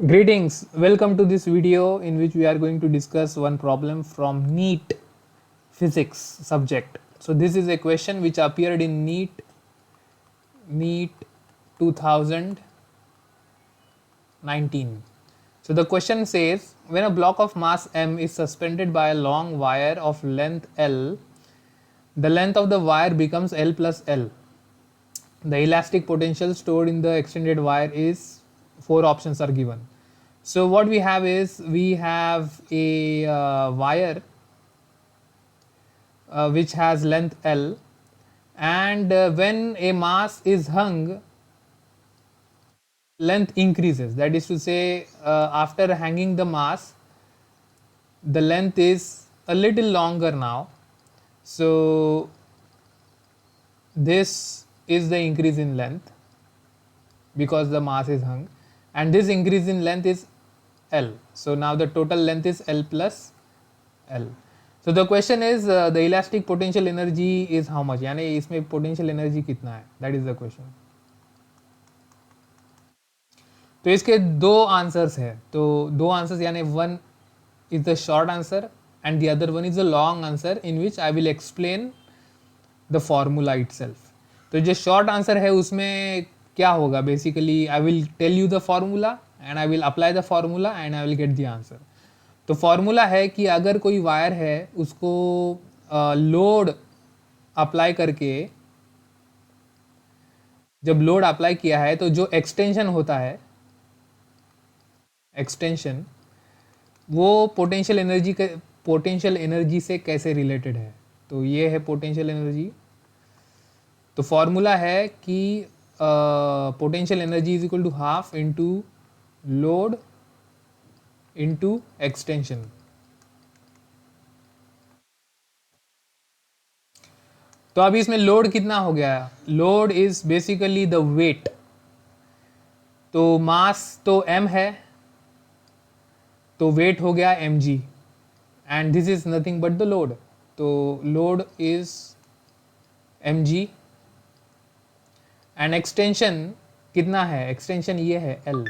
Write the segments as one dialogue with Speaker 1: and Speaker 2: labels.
Speaker 1: Greetings, welcome to this video in which we are going to discuss one problem from NEET physics subject. So this is a question which appeared in NEET 2019. So the question says, when a block of mass m is suspended by a long wire of length L, the length of the wire becomes L plus L. The elastic potential stored in the extended wire is, four options are given. So what we have is, we have a wire which has length L, and when a mass is hung, length increases. That is to say, after hanging the mass, the length is a little longer now. So this is the increase in length because the mass is hung, and this increase in length is L. So now the total length is L plus L. So the question is, the elastic potential energy is how much, यानी इसमें potential energy कितना है, that is the question. तो इसके दो answers है, तो दो आंसर्स यानी one is the short answer and the other one is the long answer in which I will explain the formula itself. तो जो शॉर्ट आंसर है उसमें क्या होगा, basically I will tell you the formula and I will apply the formula and I will get the answer. तो formula है कि अगर कोई वायर है उसको लोड अप्लाई करके, जब लोड अप्लाई किया है तो जो एक्सटेंशन होता है, एक्सटेंशन वो पोटेंशियल एनर्जी से कैसे रिलेटेड है. तो ये है पोटेंशियल एनर्जी. तो फॉर्मूला है कि potential energy is equal to half into load into extension. तो अभी इसमें लोड कितना हो गया, load is basically the weight. तो मास तो m है, तो वेट हो गया mg and this is nothing but the load. तो load is mg and extension कितना है, एक्सटेंशन ये है L.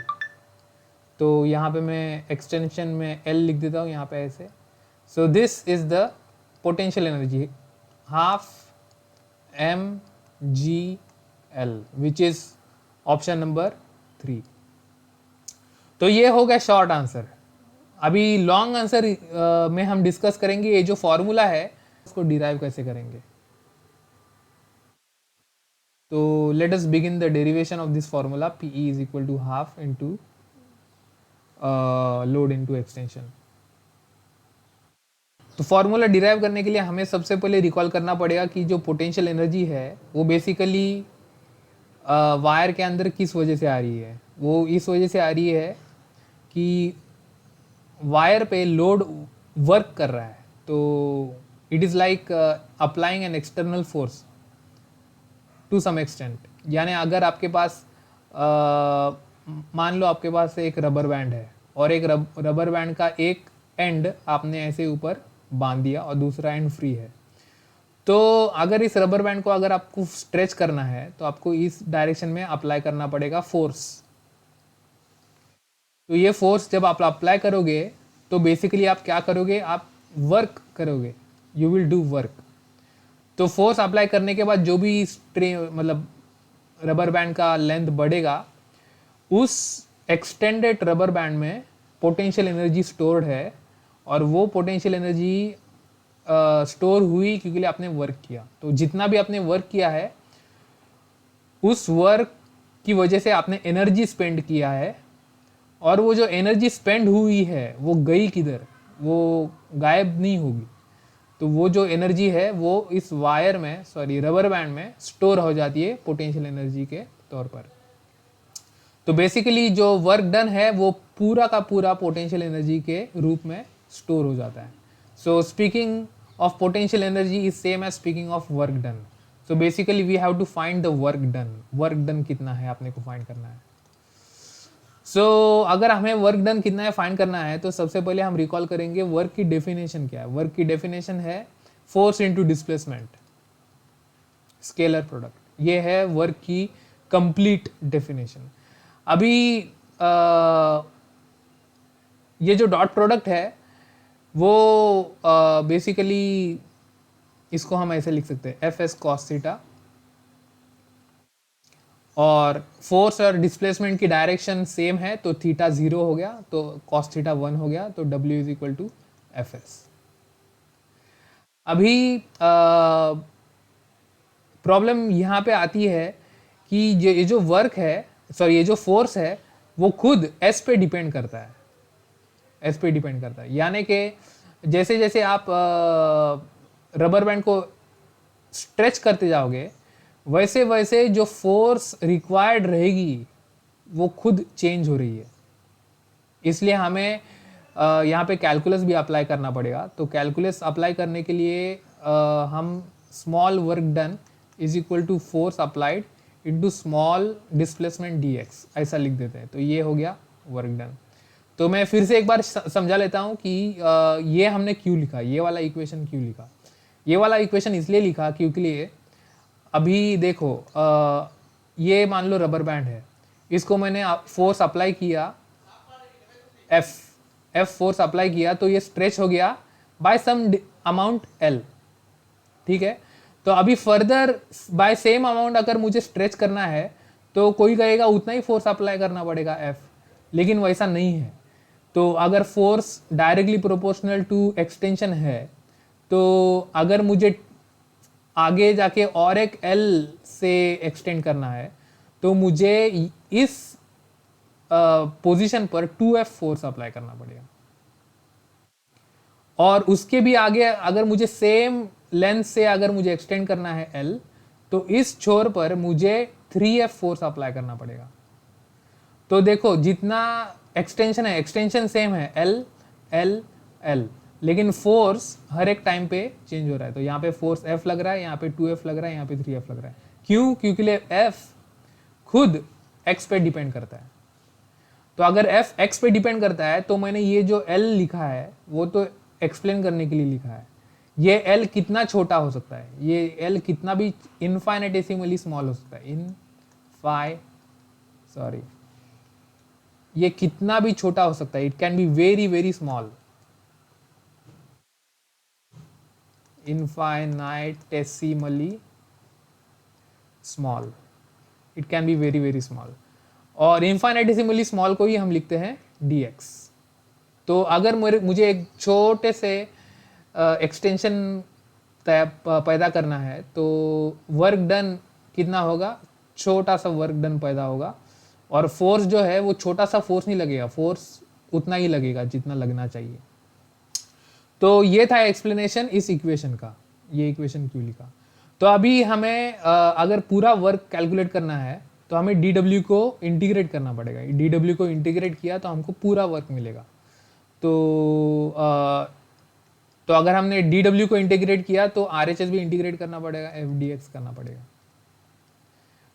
Speaker 1: तो यहाँ पे मैं एक्सटेंशन में L लिख देता हूँ यहाँ पे ऐसे. सो this is the potential energy, half mgl which is option number 3. तो ये हो गया शॉर्ट आंसर. अभी लॉन्ग आंसर में हम डिस्कस करेंगे ये जो फॉर्मूला है उसको डिराइव कैसे करेंगे. तो let us begin the derivation of this formula. Pe is equal to half into load into extension. तो फॉर्मूला डिराइव करने के लिए हमें सबसे पहले रिकॉल करना पड़ेगा कि जो पोटेंशियल एनर्जी है वो बेसिकली वायर के अंदर किस वजह से आ रही है. वो इस वजह से आ रही है कि वायर पे लोड वर्क कर रहा है. तो it is like applying an external force to some extent. यानी अगर आपके पास मान लो आपके पास एक रबर बैंड है और एक रबर बैंड का एक एंड आपने ऐसे ऊपर बांध दिया और दूसरा एंड फ्री है. तो अगर इस रबर बैंड को अगर आपको स्ट्रेच करना है तो आपको इस डायरेक्शन में अप्लाई करना पड़ेगा फोर्स. तो ये फोर्स जब आप अप्लाई करोगे तो बेसिकली आप क्या करोगे, आप वर्क करोगे, यू विल डू वर्क. तो फोर्स अप्लाई करने के बाद जो भी मतलब रबर बैंड का लेंथ बढ़ेगा, उस एक्सटेंडेड रबर बैंड में पोटेंशियल एनर्जी स्टोर्ड है और वो पोटेंशियल एनर्जी स्टोर हुई क्योंकि आपने वर्क किया. तो जितना भी आपने वर्क किया है उस वर्क की वजह से आपने एनर्जी स्पेंड किया है, और वो जो एनर्जी स्पेंड हुई है वो गई किधर, वो गायब नहीं होगी. तो वो जो एनर्जी है वो इस वायर में, सॉरी रबर बैंड में स्टोर हो जाती है पोटेंशियल एनर्जी के तौर पर. तो बेसिकली जो वर्क डन है वो पूरा का पूरा पोटेंशियल एनर्जी के रूप में स्टोर हो जाता है. So speaking of potential energy is same as speaking of work done. So basically we have to find the work done. Work done कितना है आपने को फाइंड करना है. सो अगर हमें वर्क डन कितना है फाइंड करना है तो सबसे पहले हम रिकॉल करेंगे वर्क की डेफिनेशन क्या है. वर्क की डेफिनेशन है force into displacement scalar product. ये है वर्क की कंप्लीट डेफिनेशन. अभी ये जो डॉट प्रोडक्ट है वो बेसिकली इसको हम ऐसे लिख सकते हैं एफ एस कॉस थीटा, और फोर्स और डिस्प्लेसमेंट की डायरेक्शन सेम है तो थीटा 0 हो गया, तो कॉस थीटा 1 हो गया, तो W is equal to F S. अभी प्रॉब्लम यहाँ पे आती है कि ये जो वर्क है, सॉरी ये जो फोर्स है वो खुद एस पे डिपेंड करता है, एस पे डिपेंड करता है। यानी कि जैसे जैसे आप रबर बैंड को स्ट्रेच करते जाओगे वैसे वैसे जो फोर्स रिक्वायर्ड रहेगी वो खुद चेंज हो रही है। इसलिए हमें यहाँ पे कैलकुलस भी अप्लाई करना पड़ेगा। तो कैलकुलस अप्लाई करने के लिए हम small work done is equal to force applied into small displacement dx ऐसा लिख देते हैं। तो ये हो गया वर्क डन। तो मैं फिर से एक बार समझा लेता हूँ कि ये हमने क्यों लिखा, ये वाला इक्वेशन क्यों लिखा। ये वाला इक्वेशन इसलिए लिखा क्योंकि अभी देखो ये मान लो रबर बैंड है, इसको मैंने फोर्स अप्लाई किया, एफ फोर्स अप्लाई किया तो ये स्ट्रेच हो गया बाय सम अमाउंट एल, ठीक है। तो अभी फर्दर बाय सेम अमाउंट अगर मुझे स्ट्रेच करना है तो कोई कहेगा उतना ही फोर्स अप्लाई करना पड़ेगा एफ, लेकिन वैसा नहीं है। तो अगर force directly proportional to extension है तो अगर मुझे आगे जाके और एक एल से एक्सटेंड करना है तो मुझे इस पोजीशन पर 2f फोर्स अप्लाई करना पड़ेगा, और उसके भी आगे अगर मुझे सेम लेंथ से अगर मुझे एक्सटेंड करना है एल तो इस छोर पर मुझे 3f फोर्स अप्लाई करना पड़ेगा। तो देखो जितना एक्सटेंशन है, एक्सटेंशन सेम है एल एल एल, लेकिन फोर्स हर एक टाइम पे चेंज हो रहा है। तो यहाँ पे फोर्स F लग रहा है, यहाँ पे 2F लग रहा है, यहाँ पे 3F लग रहा है। क्यों? क्योंकि F खुद x पे डिपेंड करता है। तो अगर F x पे डिपेंड करता है तो मैंने ये जो L लिखा है वो तो एक्सप्लेन करने के लिए लिखा है। ये L कितना छोटा हो सकता है, ये L कितना भी इनफाइनेटेसिमली स्मॉल हो सकता है, ये कितना भी छोटा हो सकता है, it can be very very small, infinitesimally small, it can be very very small, और infinitesimally small को ही हम लिखते हैं dx। तो अगर मुझे एक छोटे से एक्सटेंशन पैदा करना है तो वर्क डन कितना होगा, छोटा सा वर्क डन पैदा होगा, और फोर्स जो है वो छोटा सा फोर्स नहीं लगेगा, फोर्स उतना ही लगेगा जितना लगना चाहिए। तो ये था एक्सप्लेनेशन इस इक्वेशन का, ये इक्वेशन क्यों लिखा। तो अभी हमें अगर पूरा वर्क कैलकुलेट करना है तो हमें dw को इंटीग्रेट करना पड़ेगा। dw को इंटीग्रेट किया तो हमको पूरा वर्क मिलेगा। तो अगर हमने dw को इंटीग्रेट किया तो RHS भी इंटीग्रेट करना पड़ेगा, fdx करना पड़ेगा।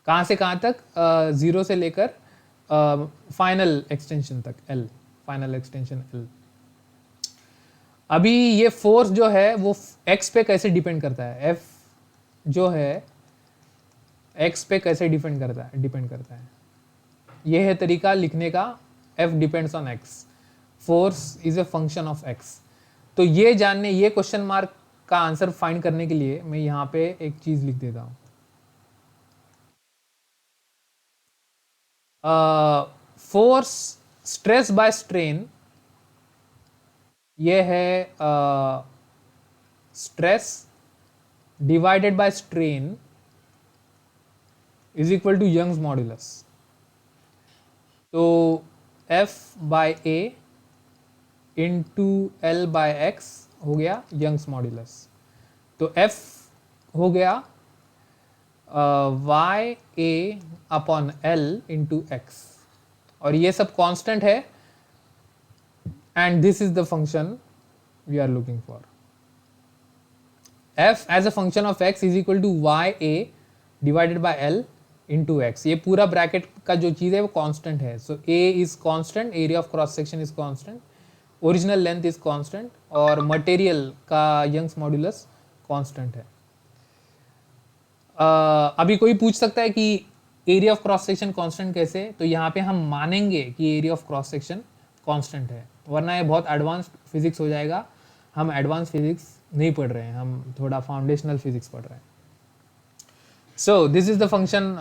Speaker 1: कहाँ से कहाँ तक? 0 से लेकर फाइनल एक्सटेंशन तक, L, फाइनल एक्सटेंशन L। अभी ये फोर्स जो है वो x पे कैसे डिपेंड करता है, F जो है x पे कैसे डिपेंड करता है, ये है तरीका लिखने का, F depends on x, force is a function of x। तो ये जानने, ये क्वेश्चन मार्क का आंसर फाइंड करने के लिए मैं यहाँ पे एक चीज लिख देता हूँ। फोर्स स्ट्रेस बाय स्ट्रेन, ये है stress divided by strain is equal to Young's modulus. तो F by A into L by X हो गया यंग्स मॉड्यूलस। तो F हो गया YA upon L into X, और ये सब कांस्टेंट है, and this is the function we are looking for. F as a function of x is equal to YA divided by L into x। ये पूरा bracket का जो चीज़ है वो कांस्टेंट है। सो A is constant, area of cross section is constant, original length is constant, और material का Young's modulus constant है। अभी कोई पूछ सकता है कि area of cross section constant कैसे? तो यहाँ पे हम मानेंगे कि area of cross section constant है, वरना ये बहुत एडवांस फिजिक्स हो जाएगा। हम एडवांस फिजिक्स नहीं पढ़ रहे हैं, हम थोड़ा फाउंडेशनल फिजिक्स पढ़ रहे हैं। So this is the function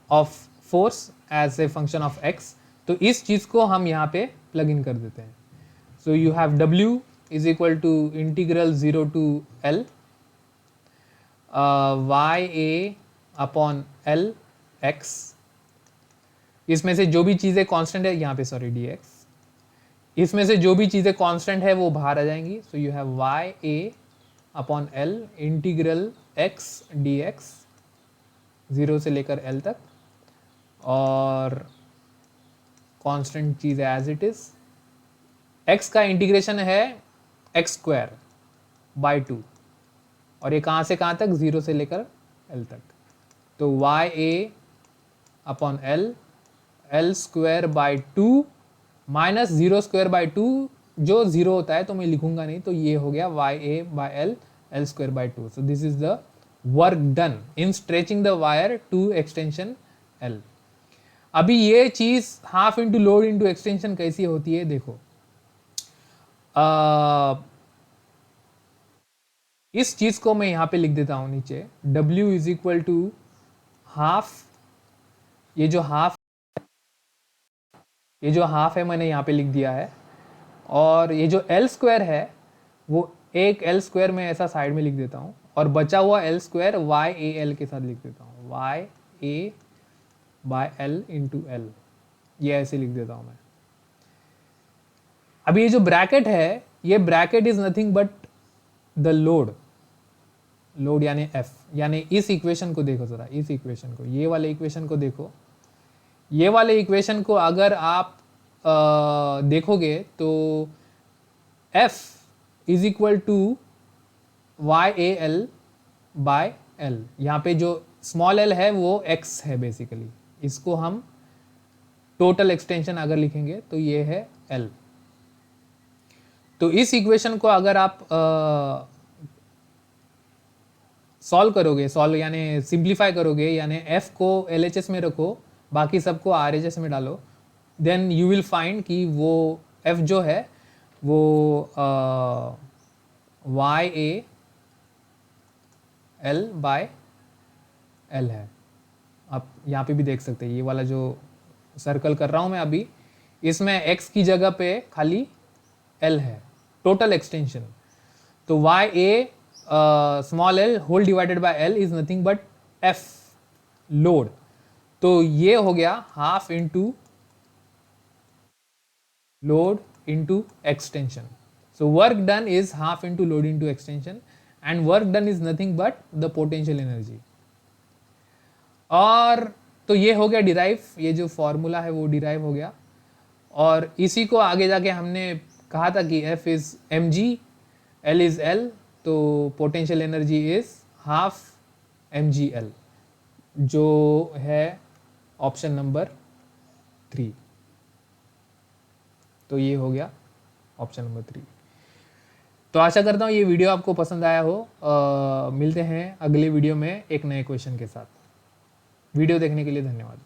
Speaker 1: of force as a function of x. तो इस चीज़ को हम यहाँ पे प्लग इन कर देते हैं। So you have W is equal to integral 0 to L YA upon L x। इसमें से जो भी चीज़ें कांस्टेंट है, यहाँ पे सॉरी dx, इसमें से जो भी चीज़ें कांस्टेंट है वो बाहर आ जाएंगी। सो you have YA upon L integral x dx 0 से लेकर L तक, और कांस्टेंट चीज़ है एज इट इज। x का इंटीग्रेशन है x स्क्वायर बाई 2, और ये कहाँ से कहाँ तक, 0 से लेकर L तक। तो YA upon L L square by 2 minus 0 square by 2, जो 0 होता है तो मैं लिखूंगा नहीं, तो ये हो गया YA by L L square by 2। So this is the work done in stretching the wire to extension L। अभी ये चीज़ half into load into extension कैसी होती है देखो। इस चीज़ को मैं यहाँ पे लिख देता हूँ नीचे, W is equal to half, ये जो हाफ है मैंने यहाँ पे लिख दिया है, और ये जो L स्क्वायर है वो एक L स्क्वायर में ऐसा साइड में लिख देता हूँ, और बचा हुआ L स्क्वायर YAL के साथ लिख देता हूँ, YA by L into L, ये ऐसे लिख देता हूँ मैं। अभी ये जो ब्रैकेट है, ये bracket is nothing but the load यानी F। यानी इस इक्वेशन को देखो जरा, इस इक्वेशन को, ये वाले इक्वेशन को देखो। ये वाले इक्वेशन को अगर आप देखोगे तो F is equal to YAL by L। यहाँ पे जो स्मॉल l है वो x है बेसिकली, इसको हम टोटल एक्सटेंशन अगर लिखेंगे तो ये है L। तो इस इक्वेशन को अगर आप सॉल्व करोगे, सॉल्व यानी सिंप्लीफाई करोगे, यानी F को LHS में रखो, बाकी सबको RHS में डालो, देन यू विल फाइंड कि वो F जो है वो YAL बाय L है। आप यहाँ पे भी देख सकते हैं, ये वाला जो सर्कल कर रहा हूँ मैं अभी, इसमें x की जगह पे खाली L है, टोटल एक्सटेंशन। तो YA small l whole divided by L is nothing but F load. तो ये हो गया half into load into extension. So work done is half into load into extension, and work done is nothing but the potential energy. और तो ये हो गया derive, ये जो फॉर्मूला है वो डिराइव हो गया। और इसी को आगे जाके हमने कहा था कि F is mg, L is L, तो potential energy is half mgl, जो है ऑप्शन नंबर 3। तो ये हो गया ऑप्शन नंबर 3। तो आशा करता हूँ ये वीडियो आपको पसंद आया हो। मिलते हैं अगले वीडियो में एक नए क्वेश्चन के साथ। वीडियो देखने के लिए धन्यवाद।